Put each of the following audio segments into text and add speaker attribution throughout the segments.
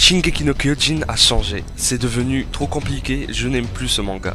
Speaker 1: Shingeki no Kyojin a changé. C'est devenu trop compliqué, je n'aime plus ce manga.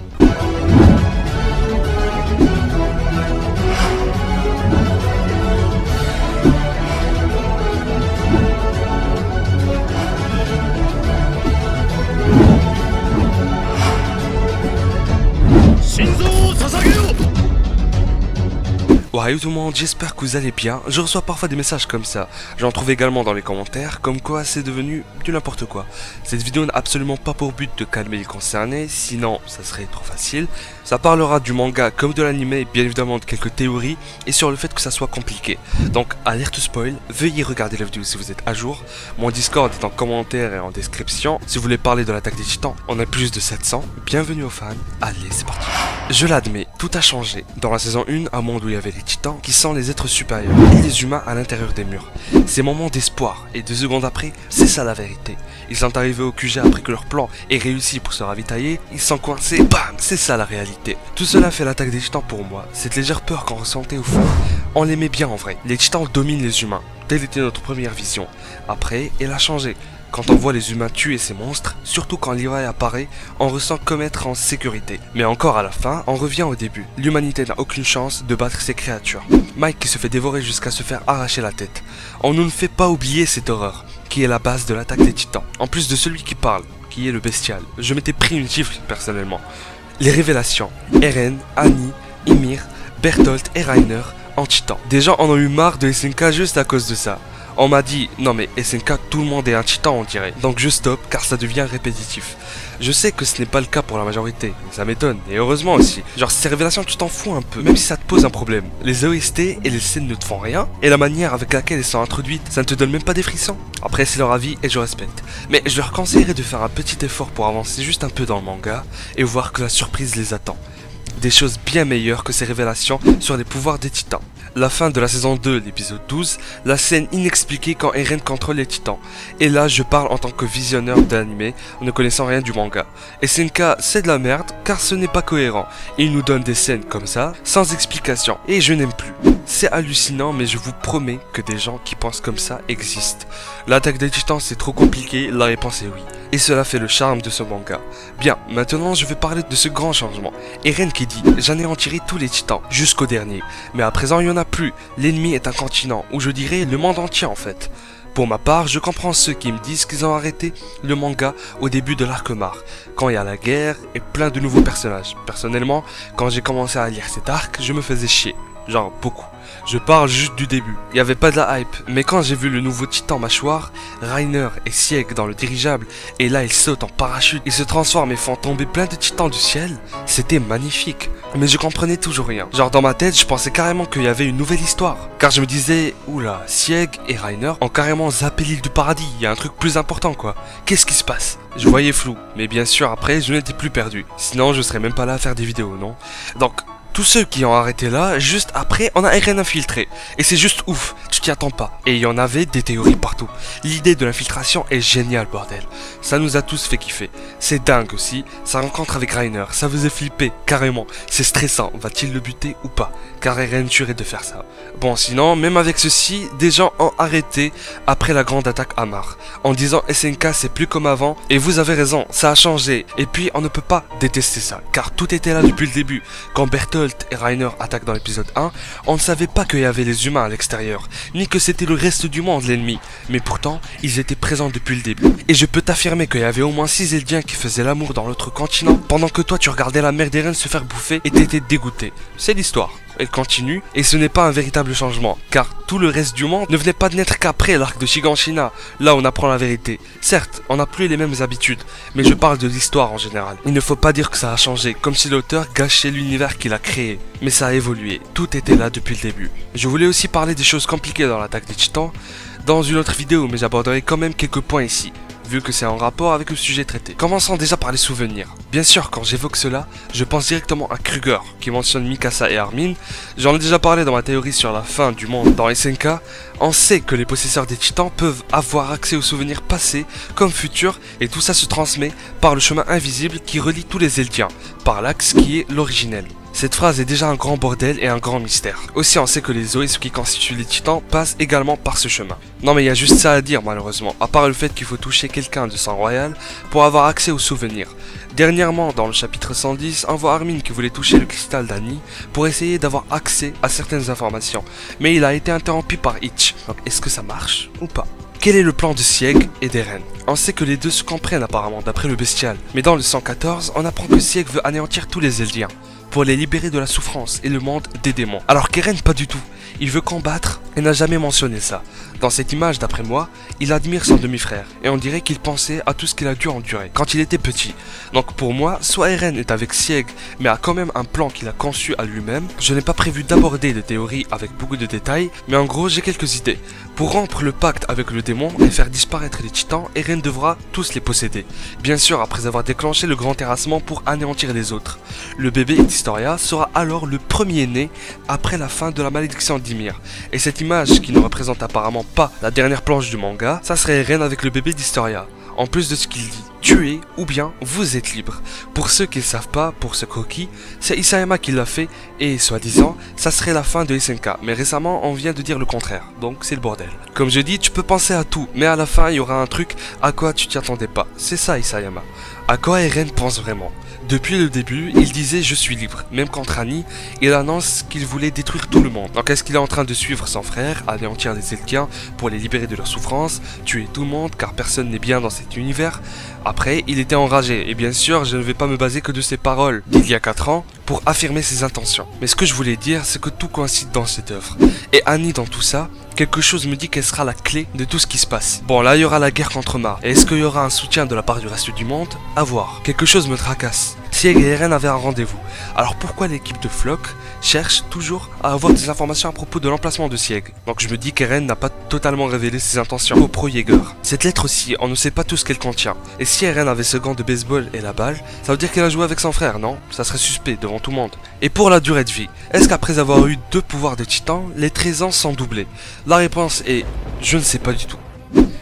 Speaker 1: Ohayou tout le monde, j'espère que vous allez bien. Je reçois parfois des messages comme ça. J'en trouve également dans les commentaires, comme quoi c'est devenu du n'importe quoi. Cette vidéo n'a absolument pas pour but de calmer les concernés, sinon ça serait trop facile. Ça parlera du manga comme de l'anime, bien évidemment de quelques théories, et sur le fait que ça soit compliqué. Donc alerte spoil, veuillez regarder la vidéo si vous êtes à jour. Mon Discord est en commentaire et en description. Si vous voulez parler de l'attaque des titans, on a plus de 700. Bienvenue aux fans, allez c'est parti. Je l'admets, tout a changé. Dans la saison 1, un monde où il y avait les titans, qui sont les êtres supérieurs, et les humains à l'intérieur des murs. Ces moments d'espoir, et 2 secondes après, c'est ça la vérité. Ils sont arrivés au QG après que leur plan ait réussi pour se ravitailler, ils sont coincés, bam, c'est ça la réalité. Tout cela fait l'attaque des titans pour moi, cette légère peur qu'on ressentait au fond. On l'aimait bien en vrai, les titans dominent les humains, telle était notre première vision. Après, elle a changé. Quand on voit les humains tuer ces monstres, surtout quand Levi apparaît, on ressent comme être en sécurité. Mais encore à la fin, on revient au début. L'humanité n'a aucune chance de battre ces créatures. Mike qui se fait dévorer jusqu'à se faire arracher la tête. On ne nous fait pas oublier cette horreur, qui est la base de l'attaque des titans. En plus de celui qui parle, qui est le bestial. Je m'étais pris une gifle personnellement. Les révélations. Eren, Annie, Ymir, Bertolt et Reiner en titan. Des gens en ont eu marre de SNK juste à cause de ça. On m'a dit, non mais SNK tout le monde est un titan on dirait, donc je stoppe car ça devient répétitif. Je sais que ce n'est pas le cas pour la majorité, ça m'étonne, et heureusement aussi. Genre ces révélations tu t'en fous un peu, même si ça te pose un problème. Les OST et les scènes ne te font rien, et la manière avec laquelle elles sont introduites, ça ne te donne même pas des frissons. Après c'est leur avis et je respecte. Mais je leur conseillerais de faire un petit effort pour avancer juste un peu dans le manga, et voir que la surprise les attend. Des choses bien meilleures que ces révélations sur les pouvoirs des titans. La fin de la saison 2, l'épisode 12, la scène inexpliquée quand Eren contrôle les titans. Et là, je parle en tant que visionneur d'anime, ne connaissant rien du manga. SNK, c'est de la merde, car ce n'est pas cohérent. Ils nous donnent des scènes comme ça, sans explication, et je n'aime plus. C'est hallucinant, mais je vous promets que des gens qui pensent comme ça existent. L'attaque des titans, c'est trop compliqué, la réponse est oui. Et cela fait le charme de ce manga. Bien, maintenant je vais parler de ce grand changement. Eren qui dit, j'anéantirai tous les titans, jusqu'au dernier. Mais à présent, il n'y en a plus. L'ennemi est un continent, ou je dirais le monde entier en fait. Pour ma part, je comprends ceux qui me disent qu'ils ont arrêté le manga au début de l'arc Mar, quand il y a la guerre et plein de nouveaux personnages. Personnellement, quand j'ai commencé à lire cet arc, je me faisais chier. Genre beaucoup. Je parle juste du début. Il n'y avait pas de la hype. Mais quand j'ai vu le nouveau titan mâchoire, Reiner et Sieg dans le dirigeable, et là ils sautent en parachute, ils se transforment et font tomber plein de titans du ciel, c'était magnifique. Mais je comprenais toujours rien. Genre dans ma tête, je pensais carrément qu'il y avait une nouvelle histoire. Car je me disais, oula, Sieg et Reiner ont carrément zappé l'île du paradis. Il y a un truc plus important quoi. Qu'est-ce qui se passe? Je voyais flou. Mais bien sûr après, je n'étais plus perdu. Sinon je serais même pas là à faire des vidéos, non? Donc... tous ceux qui ont arrêté là, juste après, on a Eren infiltré. Et c'est juste ouf, tu t'y attends pas. Et il y en avait des théories partout. L'idée de l'infiltration est géniale, bordel. Ça nous a tous fait kiffer. C'est dingue aussi, sa rencontre avec Reiner, ça faisait flipper, carrément. C'est stressant, va-t-il le buter ou pas? Car Eren tuerait de faire ça. Bon, sinon, même avec ceci, des gens ont arrêté après la grande attaque à Mar. En disant SNK c'est plus comme avant, et vous avez raison, ça a changé. Et puis, on ne peut pas détester ça, car tout était là depuis le début. Quand Bertolt et Reiner attaquent dans l'épisode 1, on ne savait pas qu'il y avait les humains à l'extérieur, ni que c'était le reste du monde l'ennemi, mais pourtant, ils étaient présents depuis le début. Et je peux t'affirmer qu'il y avait au moins 6 Eldiens qui faisaient l'amour dans l'autre continent, pendant que toi tu regardais la mère d'Eren se faire bouffer et t'étais dégoûté. C'est l'histoire. Elle continue, et ce n'est pas un véritable changement, car tout le reste du monde ne venait pas de naître qu'après l'arc de Shiganshina, là on apprend la vérité. Certes, on n'a plus les mêmes habitudes, mais je parle de l'histoire en général. Il ne faut pas dire que ça a changé, comme si l'auteur gâchait l'univers qu'il a créé. Mais ça a évolué, tout était là depuis le début. Je voulais aussi parler des choses compliquées dans l'attaque des titans, dans une autre vidéo, mais j'aborderai quand même quelques points ici, vu que c'est en rapport avec le sujet traité. Commençons déjà par les souvenirs. Bien sûr, quand j'évoque cela, je pense directement à Kruger, qui mentionne Mikasa et Armin. J'en ai déjà parlé dans ma théorie sur la fin du monde dans SNK. On sait que les possesseurs des titans peuvent avoir accès aux souvenirs passés comme futurs, et tout ça se transmet par le chemin invisible qui relie tous les Eldiens, par l'axe qui est l'originel. Cette phrase est déjà un grand bordel et un grand mystère. Aussi on sait que les os et ce qui constitue les titans passent également par ce chemin. Non mais il y a juste ça à dire malheureusement, à part le fait qu'il faut toucher quelqu'un de sang royal pour avoir accès aux souvenirs. Dernièrement, dans le chapitre 110, on voit Armin qui voulait toucher le cristal d'Annie pour essayer d'avoir accès à certaines informations, mais il a été interrompu par Hitch. Donc est-ce que ça marche ou pas? Quel est le plan de Sieg et d'Eren? On sait que les deux se comprennent apparemment d'après le bestial, mais dans le 114, on apprend que Sieg veut anéantir tous les Eldiens pour les libérer de la souffrance et le monde des démons. Alors qu'Eren pas du tout, il veut combattre et n'a jamais mentionné ça. Dans cette image d'après moi, il admire son demi-frère et on dirait qu'il pensait à tout ce qu'il a dû endurer quand il était petit. Donc pour moi, soit Eren est avec Sieg mais a quand même un plan qu'il a conçu à lui-même. Je n'ai pas prévu d'aborder des théories avec beaucoup de détails, mais en gros j'ai quelques idées. Pour rompre le pacte avec le démon et faire disparaître les titans, Eren devra tous les posséder. Bien sûr après avoir déclenché le grand terrassement pour anéantir les autres. Le bébé d'Historia sera alors le premier né après la fin de la malédiction d'Ymir. Et cette image qui ne représente apparemment pas la dernière planche du manga, ça serait Eren avec le bébé d'Historia. En plus de ce qu'il dit, tuez ou bien vous êtes libre. Pour ceux qui ne savent pas, pour ce croquis, c'est Isayama qui l'a fait et soi-disant, ça serait la fin de SNK. Mais récemment, on vient de dire le contraire, donc c'est le bordel. Comme je dis, tu peux penser à tout, mais à la fin, il y aura un truc à quoi tu t'y attendais pas. C'est ça Isayama. À quoi Eren pense vraiment? Depuis le début, il disait je suis libre. Même contre Annie, il annonce qu'il voulait détruire tout le monde. Donc est-ce qu'il est en train de suivre son frère, anéantir les Eldiens pour les libérer de leur souffrance, tuer tout le monde car personne n'est bien dans cet univers? Après, il était enragé et bien sûr, je ne vais pas me baser que de ses paroles d'il y a 4 ans pour affirmer ses intentions. Mais ce que je voulais dire, c'est que tout coïncide dans cette œuvre. Et Annie dans tout ça, quelque chose me dit qu'elle sera la clé de tout ce qui se passe. Bon là il y aura la guerre contre Mar. Et est-ce qu'il y aura un soutien de la part du reste du monde? À voir. Quelque chose me tracasse. Sieg et Eren avaient un rendez-vous. Alors pourquoi l'équipe de Floch cherche toujours à avoir des informations à propos de l'emplacement de Sieg? Donc je me dis qu'Eren n'a pas totalement révélé ses intentions au Pro Jaeger. Cette lettre aussi, on ne sait pas tout ce qu'elle contient. Et si Eren avait ce gant de baseball et la balle, ça veut dire qu'elle a joué avec son frère, non? Ça serait suspect devant tout le monde. Et pour la durée de vie, est-ce qu'après avoir eu 2 pouvoirs de titan, les 13 ans sont doublés? La réponse est je ne sais pas du tout.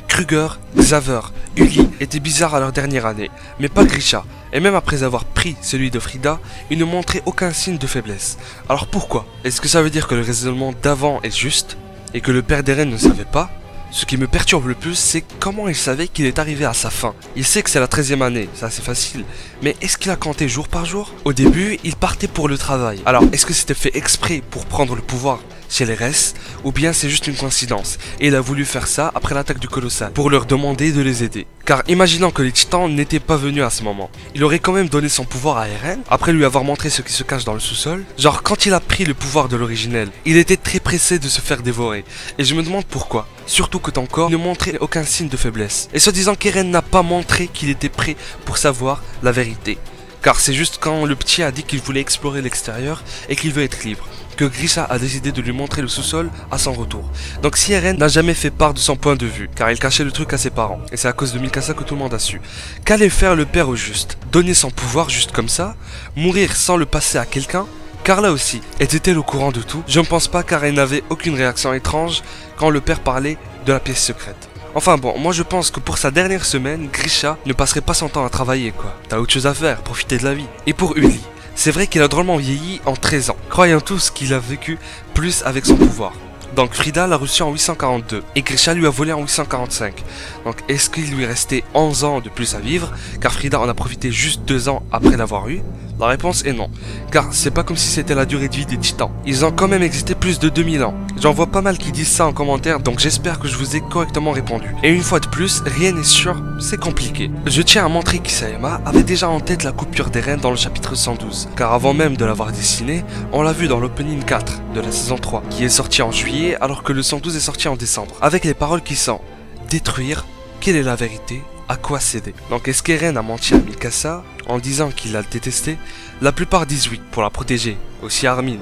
Speaker 1: Kruger, Xaver, Uli étaient bizarres à leur dernière année, mais pas Grisha. Et même après avoir pris celui de Frida, ils ne montraient aucun signe de faiblesse. Alors pourquoi? Est-ce que ça veut dire que le raisonnement d'avant est juste et que le père d'Eren ne savait pas? Ce qui me perturbe le plus, c'est comment il savait qu'il est arrivé à sa fin. Il sait que c'est la 13e année, ça c'est facile. Mais est-ce qu'il a compté jour par jour? Au début, il partait pour le travail. Alors, est-ce que c'était fait exprès pour prendre le pouvoir chez les restes, ou bien c'est juste une coïncidence, et il a voulu faire ça après l'attaque du Colossal, pour leur demander de les aider. Car imaginons que les titans n'étaient pas venus à ce moment, il aurait quand même donné son pouvoir à Eren, après lui avoir montré ce qui se cache dans le sous-sol. Genre quand il a pris le pouvoir de l'originel, il était très pressé de se faire dévorer, et je me demande pourquoi. Surtout que ton corps ne montrait aucun signe de faiblesse. Et soi-disant qu'Eren n'a pas montré qu'il était prêt pour savoir la vérité. Car c'est juste quand le petit a dit qu'il voulait explorer l'extérieur et qu'il veut être libre, que Grisha a décidé de lui montrer le sous-sol à son retour. Donc si Eren n'a jamais fait part de son point de vue, car il cachait le truc à ses parents, et c'est à cause de Mikasa que tout le monde a su, qu'allait faire le père au juste? Donner son pouvoir juste comme ça? Mourir sans le passer à quelqu'un? Car là aussi, était-elle au courant de tout? Je ne pense pas car elle n'avait aucune réaction étrange quand le père parlait de la pièce secrète. Enfin bon, moi je pense que pour sa dernière semaine, Grisha ne passerait pas son temps à travailler quoi. T'as autre chose à faire, profiter de la vie. Et pour Uli, c'est vrai qu'il a drôlement vieilli en 13 ans, croyant tous qu'il a vécu plus avec son pouvoir. Donc Frida l'a reçu en 842 et Grisha lui a volé en 845. Donc est-ce qu'il lui restait 11 ans de plus à vivre car Frida en a profité juste 2 ans après l'avoir eu? La réponse est non, car c'est pas comme si c'était la durée de vie des titans. Ils ont quand même existé plus de 2000 ans. J'en vois pas mal qui disent ça en commentaire, donc j'espère que je vous ai correctement répondu. Et une fois de plus, rien n'est sûr, c'est compliqué. Je tiens à montrer qu'Isayama avait déjà en tête la coupure d'Eren dans le chapitre 112, car avant même de l'avoir dessiné, on l'a vu dans l'opening 4 de la saison 3, qui est sorti en juillet alors que le 112 est sorti en décembre, avec les paroles qui sont « Détruire, quelle est la vérité ? À quoi céder ?» Donc est-ce qu'Eren a menti à Mikasa en disant qu'il la détestait? La plupart disent oui, pour la protéger, aussi Armin,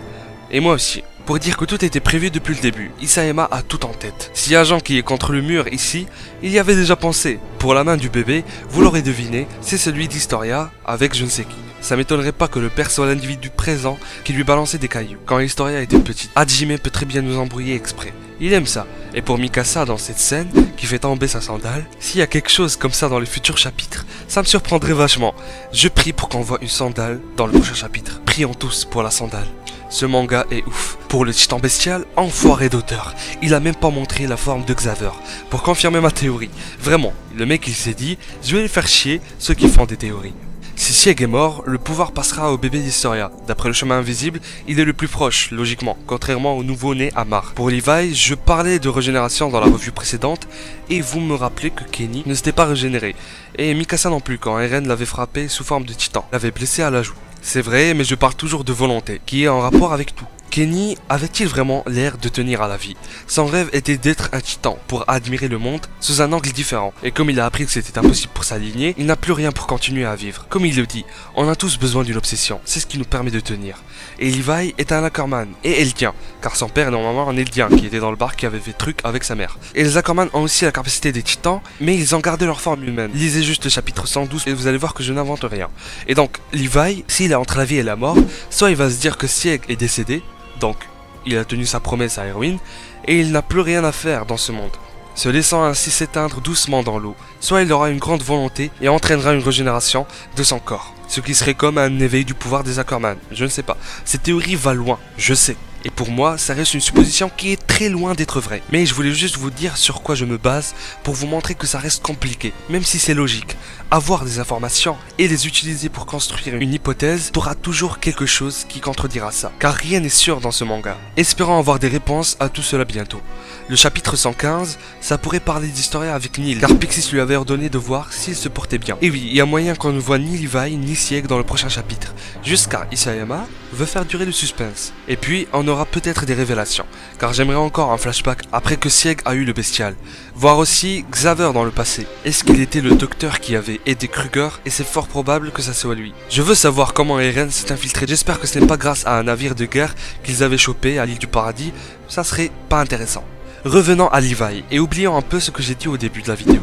Speaker 1: et moi aussi. Pour dire que tout était prévu depuis le début, Isayama a tout en tête. Si Agent qui est contre le mur ici, il y avait déjà pensé. Pour la main du bébé, vous l'aurez deviné, c'est celui d'Historia avec je ne sais qui. Ça m'étonnerait pas que le père soit l'individu présent qui lui balançait des cailloux quand Historia était petite. Hajime peut très bien nous embrouiller exprès. Il aime ça. Et pour Mikasa dans cette scène, qui fait tomber sa sandale, s'il y a quelque chose comme ça dans les futurs chapitres, ça me surprendrait vachement. Je prie pour qu'on voit une sandale dans le prochain chapitre. Prions tous pour la sandale. Ce manga est ouf. Pour le titan bestial, enfoiré d'auteur. Il a même pas montré la forme de Xaver. Pour confirmer ma théorie. Vraiment, le mec il s'est dit, je vais les faire chier ceux qui font des théories. Si Sieg est mort, le pouvoir passera au bébé d'Historia. D'après le chemin invisible, il est le plus proche, logiquement, contrairement au nouveau-né Amar. Pour Levi, je parlais de régénération dans la revue précédente, et vous me rappelez que Kenny ne s'était pas régénéré, et Mikasa non plus quand Eren l'avait frappé sous forme de titan, l'avait blessé à la joue. C'est vrai, mais je parle toujours de volonté, qui est en rapport avec tout. Kenny avait-il vraiment l'air de tenir à la vie? Son rêve était d'être un titan pour admirer le monde sous un angle différent. Et comme il a appris que c'était impossible pour s'aligner, il n'a plus rien pour continuer à vivre. Comme il le dit, on a tous besoin d'une obsession, c'est ce qui nous permet de tenir. Et Levi est un Ackerman et Eldien, car son père est normalement un Eldien qui était dans le bar qui avait fait truc avec sa mère. Et les Ackerman ont aussi la capacité des titans, mais ils ont gardé leur forme humaine. Lisez juste le chapitre 112 et vous allez voir que je n'invente rien. Et donc, Levi, s'il est entre la vie et la mort, soit il va se dire que Sieg est décédé, donc, il a tenu sa promesse à Erwin, et il n'a plus rien à faire dans ce monde, se laissant ainsi s'éteindre doucement dans l'eau. Soit il aura une grande volonté et entraînera une régénération de son corps, ce qui serait comme un éveil du pouvoir des Ackerman, je ne sais pas. Cette théorie va loin, je sais. Et pour moi, ça reste une supposition qui est très loin d'être vraie. Mais je voulais juste vous dire sur quoi je me base pour vous montrer que ça reste compliqué, même si c'est logique. Avoir des informations et les utiliser pour construire une hypothèse pourra toujours quelque chose qui contredira ça. Car rien n'est sûr dans ce manga. Espérons avoir des réponses à tout cela bientôt. Le chapitre 115, ça pourrait parler d'Historia avec Neil, car Pixis lui avait ordonné de voir s'il se portait bien. Et oui, il y a moyen qu'on ne voit ni Levi ni Sieg dans le prochain chapitre, jusqu'à Isayama veut faire durer le suspense. Et puis, on aura peut-être des révélations, car j'aimerais encore un flashback après que Sieg a eu le bestial. Voir aussi Xaver dans le passé. Est-ce qu'il était le docteur qui avait aidé Kruger, et c'est fort probable que ça soit lui. Je veux savoir comment Eren s'est infiltré. J'espère que ce n'est pas grâce à un navire de guerre qu'ils avaient chopé à l'île du paradis, ça serait pas intéressant. Revenons à Levi, et oublions un peu ce que j'ai dit au début de la vidéo.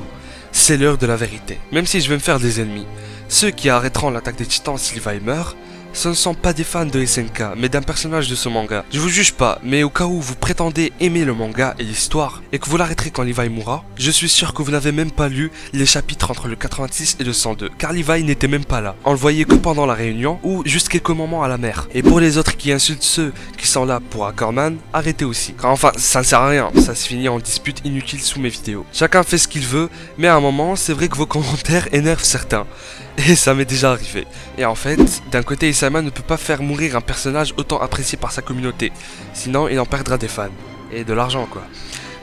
Speaker 1: C'est l'heure de la vérité, même si je vais me faire des ennemis. Ceux qui arrêteront l'attaque des titans si Levi meurt, ce ne sont pas des fans de SNK, mais d'un personnage de ce manga. Je vous juge pas, mais au cas où vous prétendez aimer le manga et l'histoire, et que vous l'arrêterez quand Levi mourra, je suis sûr que vous n'avez même pas lu les chapitres entre le 86 et le 102, car Levi n'était même pas là. On le voyait que pendant la réunion, ou juste quelques moments à la mer. Et pour les autres qui insultent ceux qui sont là pour Ackerman, arrêtez aussi. Car enfin, ça ne sert à rien, ça se finit en dispute inutile sous mes vidéos. Chacun fait ce qu'il veut, mais à un moment, c'est vrai que vos commentaires énervent certains. Et ça m'est déjà arrivé. Et en fait, d'un côté, Isayama ne peut pas faire mourir un personnage autant apprécié par sa communauté. Sinon, il en perdra des fans. Et de l'argent, quoi.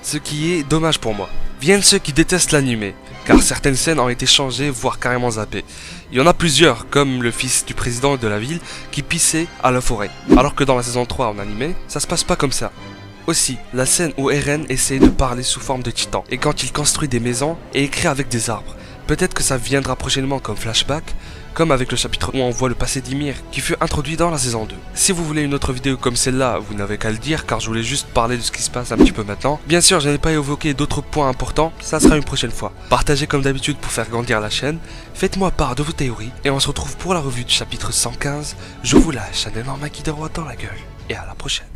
Speaker 1: Ce qui est dommage pour moi. Viennent ceux qui détestent l'animé, car certaines scènes ont été changées, voire carrément zappées. Il y en a plusieurs, comme le fils du président de la ville, qui pissait à la forêt. Alors que dans la saison 3 en animé, ça se passe pas comme ça. Aussi, la scène où Eren essaie de parler sous forme de titan, et quand il construit des maisons et écrit avec des arbres. Peut-être que ça viendra prochainement comme flashback, comme avec le chapitre où on voit le passé d'Ymir, qui fut introduit dans la saison 2. Si vous voulez une autre vidéo comme celle-là, vous n'avez qu'à le dire, car je voulais juste parler de ce qui se passe un petit peu maintenant. Bien sûr, je n'ai pas évoqué d'autres points importants, ça sera une prochaine fois. Partagez comme d'habitude pour faire grandir la chaîne, faites-moi part de vos théories, et on se retrouve pour la revue du chapitre 115. Je vous lâche un énorme acquis de droite dans la gueule, et à la prochaine.